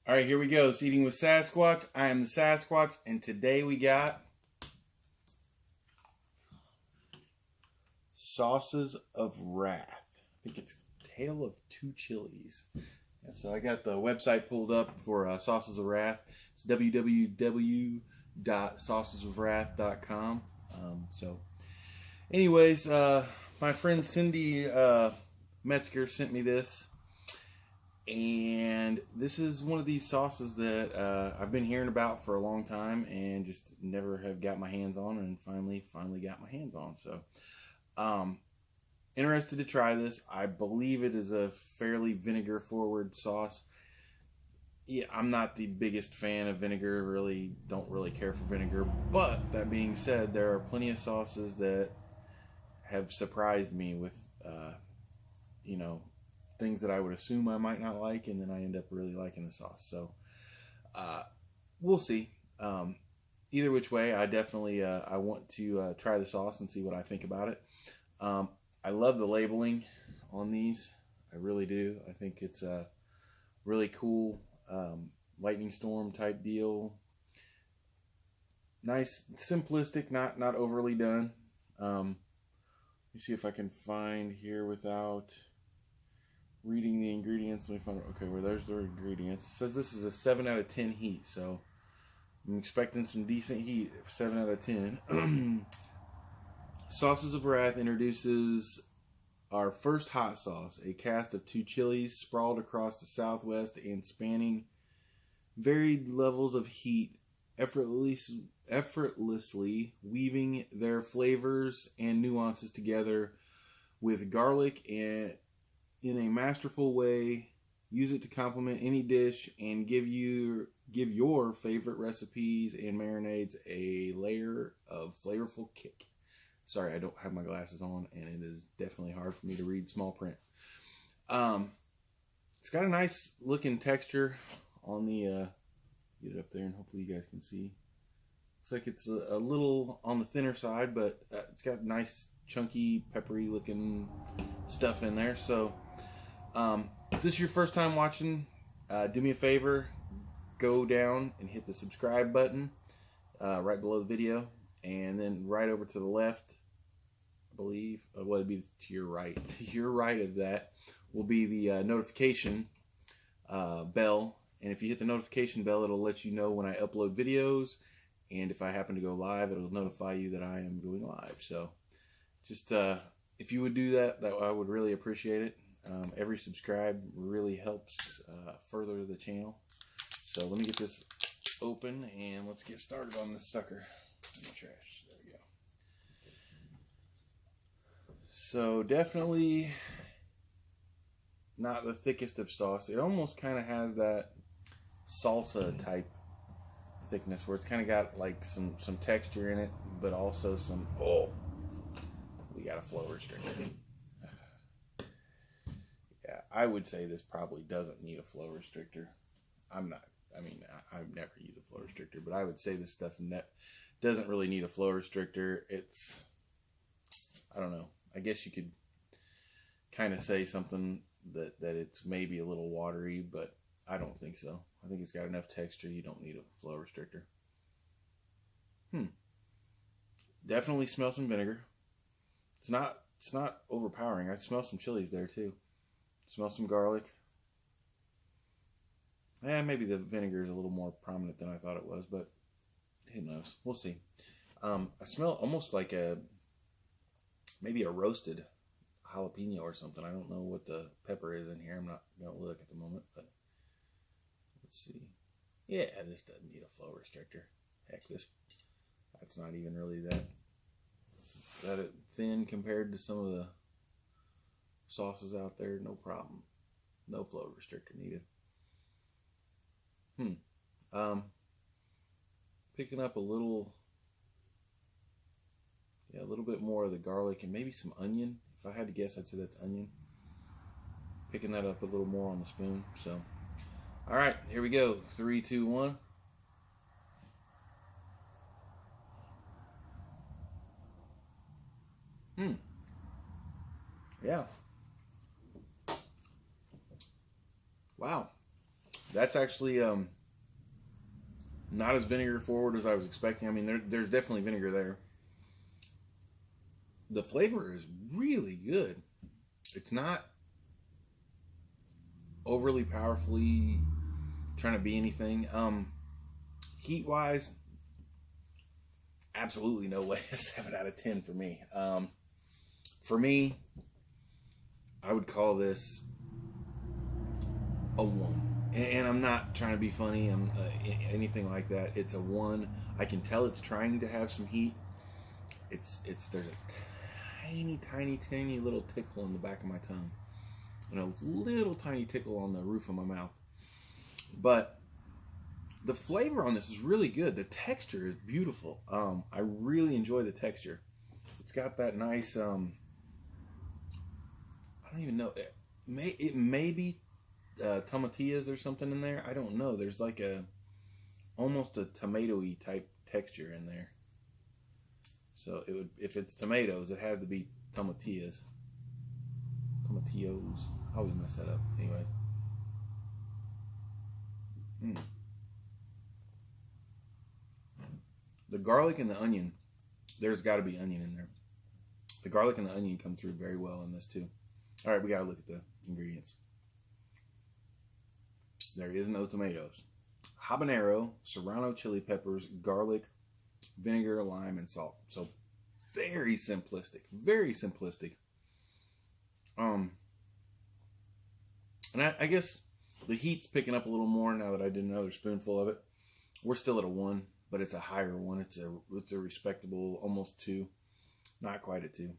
All right, here we go. It's Eating with Sasquatch. I am the Sasquatch, and today we got Sauces of Wrath. I think it's Tale of Two Chilies. And so I got the website pulled up for Sauces of Wrath. It's www.saucesofwrath.com. Anyways, my friend Cindy Metzger sent me this. And this is one of these sauces that I've been hearing about for a long time and just never have got my hands on, and finally got my hands on. So, interested to try this. I believe it is a fairly vinegar forward sauce. Yeah, I'm not the biggest fan of vinegar. Don't really care for vinegar. But that being said, there are plenty of sauces that have surprised me with, things that I would assume I might not like, and then I end up really liking the sauce. So we'll see. Either which way, I definitely I want to try the sauce and see what I think about it. I love the labeling on these. I really do. I think it's a really cool lightning storm type deal. Nice, simplistic, not overly done. Let me see if I can find here without reading the ingredients. Let me find. Okay, well, there's the ingredients. It says this is a 7 out of 10 heat, so I'm expecting some decent heat. 7 out of 10. Sauces of Wrath introduces our first hot sauce, a cast of two chilies sprawled across the Southwest and spanning varied levels of heat, effortlessly weaving their flavors and nuances together with garlic and in a masterful way. Use it to complement any dish and give your favorite recipes and marinades a layer of flavorful kick. Sorry, I don't have my glasses on, and it is definitely hard for me to read small print. It's got a nice looking texture on the get it up there and hopefully you guys can see. Looks like it's a little on the thinner side, but it's got nice chunky peppery looking stuff in there. So if this is your first time watching, do me a favor, go down and hit the subscribe button right below the video, and then right over to the left, I believe, what would be to your right? To your right of that will be the notification bell, and if you hit the notification bell, it'll let you know when I upload videos, and if I happen to go live, it'll notify you that I am going live. So just if you would do that, I would really appreciate it. Every subscribe really helps further the channel. So let me get this open and let's get started on this sucker in the trash. There we go. So definitely not the thickest of sauce. It almost kind of has that salsa type thickness where it's kind of got like some texture in it, but also some, we got a flow restrictor. Yeah, I would say this probably doesn't need a flow restrictor. I never use a flow restrictor, but I would say this stuff doesn't really need a flow restrictor. It's, I don't know. I guess you could kind of say something that it's maybe a little watery, but I don't think so. I think it's got enough texture. You don't need a flow restrictor. Definitely smell some vinegar. It's not overpowering. I smell some chilies there too. Smell some garlic. Maybe the vinegar is a little more prominent than I thought it was, but who knows? We'll see. I smell almost like maybe a roasted jalapeno or something. I don't know what the pepper is in here. I'm not going to look at the moment, but let's see. Yeah, this doesn't need a flow restrictor. Heck, that's not even really that thin compared to some of the sauces out there. No problem. No flow restrictor needed. Picking up a little bit more of the garlic and maybe some onion. If I had to guess, I'd say that's onion. Picking that up a little more on the spoon. So, all right, here we go. 3, 2, 1. Yeah. Wow. That's actually not as vinegar forward as I was expecting. I mean, there's definitely vinegar there. The flavor is really good. It's not overly powerfully trying to be anything. Heat wise, absolutely no way a 7 out of 10 for me. For me, I would call this a 1. And I'm not trying to be funny, anything like that. It's a 1. I can tell it's trying to have some heat. There's a tiny little tickle in the back of my tongue, and a little tiny tickle on the roof of my mouth. But the flavor on this is really good. The texture is beautiful. I really enjoy the texture. It's got that nice. I don't even know. It may be tomatillas or something in there. I don't know. There's like almost a tomatoey type texture in there. So it would, if it's tomatoes, it has to be tomatillas. Tomatillos. I always mess that up. Anyways. The garlic and the onion, there's got to be onion in there. The garlic and the onion come through very well in this too. All right, we got to look at the ingredients. There is no tomatoes. Habanero, serrano chili peppers, garlic, vinegar, lime, and salt. So very simplistic. Very simplistic. And I guess the heat's picking up a little more now that I did another spoonful of it. We're still at a 1, but it's a higher 1. It's a respectable almost 2. Not quite a 2.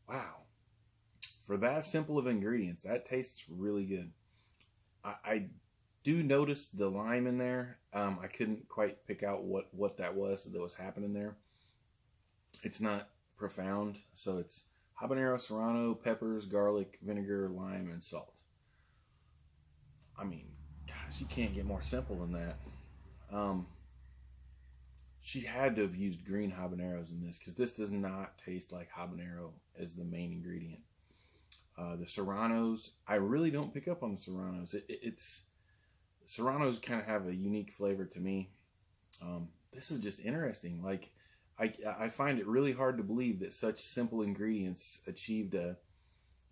Wow. For that simple of ingredients, that tastes really good. I do notice the lime in there. I couldn't quite pick out what that was happening there. It's not profound, so it's habanero, serrano, peppers, garlic, vinegar, lime, and salt. I mean, gosh, you can't get more simple than that. She had to have used green habaneros in this, because this does not taste like habanero as the main ingredient. The serranos, I really don't pick up on the serranos. Serranos kind of have a unique flavor to me. This is just interesting. Like, I find it really hard to believe that such simple ingredients achieved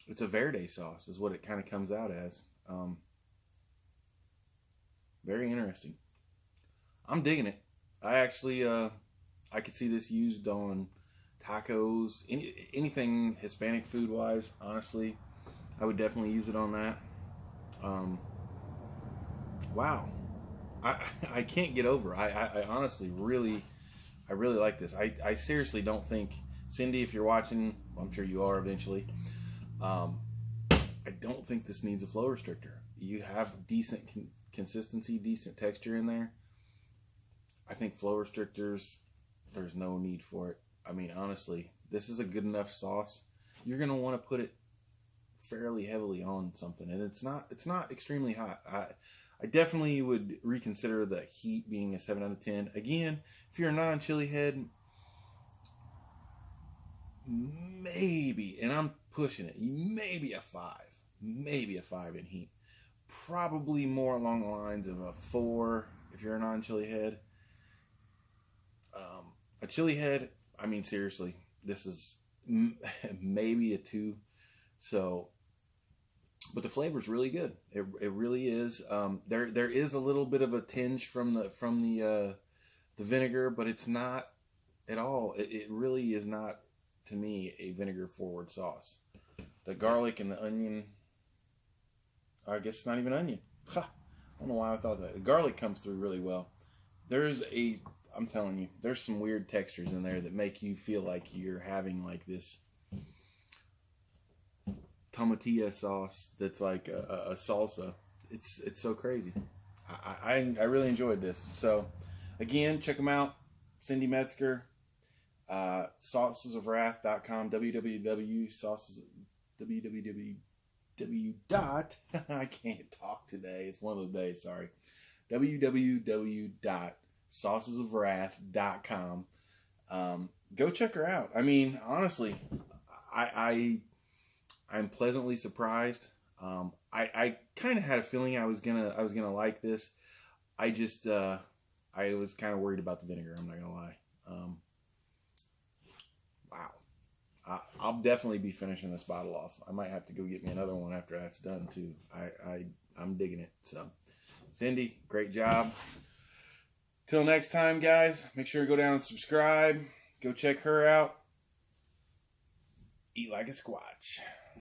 it's a verde sauce is what it kind of comes out as. Very interesting. I'm digging it. I actually, I could see this used on tacos, anything Hispanic food wise. Honestly, I would definitely use it on that. Wow, I can't get over. I honestly really like this. I seriously don't think, Cindy, if you're watching, I'm sure you are eventually. I don't think this needs a flow restrictor. You have decent consistency, decent texture in there. I think flow restrictors, there's no need for it. I mean, honestly, this is a good enough sauce. You're gonna want to put it fairly heavily on something, and it's not extremely hot. I definitely would reconsider the heat being a 7 out of 10. Again, if you're a non-chili head, maybe, and I'm pushing it, maybe a 5. Maybe a 5 in heat. Probably more along the lines of a 4 if you're a non-chili head. A chili head, I mean, seriously, this is maybe a 2. So, but the flavor's really good. It really is. There is a little bit of a tinge from the vinegar, but it's not at all. It really is not, to me, a vinegar forward sauce. The garlic and the onion, I guess it's not even onion. Ha! I don't know why I thought that. The garlic comes through really well. I'm telling you, there's some weird textures in there that make you feel like you're having like this tomatilla sauce that's like a salsa. It's so crazy. I really enjoyed this. So again, check them out. Cindy Metzger, saucesofwrath.com, I can't talk today. It's one of those days, sorry. www.saucesofwrath.com. Go check her out. I mean, honestly, I'm pleasantly surprised. I kind of had a feeling I was gonna like this. I just I was kind of worried about the vinegar. I'm not gonna lie. Wow. I'll definitely be finishing this bottle off. I might have to go get me another one after that's done too. I'm digging it. So, Cindy, great job. Till next time, guys, make sure to go down and subscribe. Go check her out. Eat like a squatch.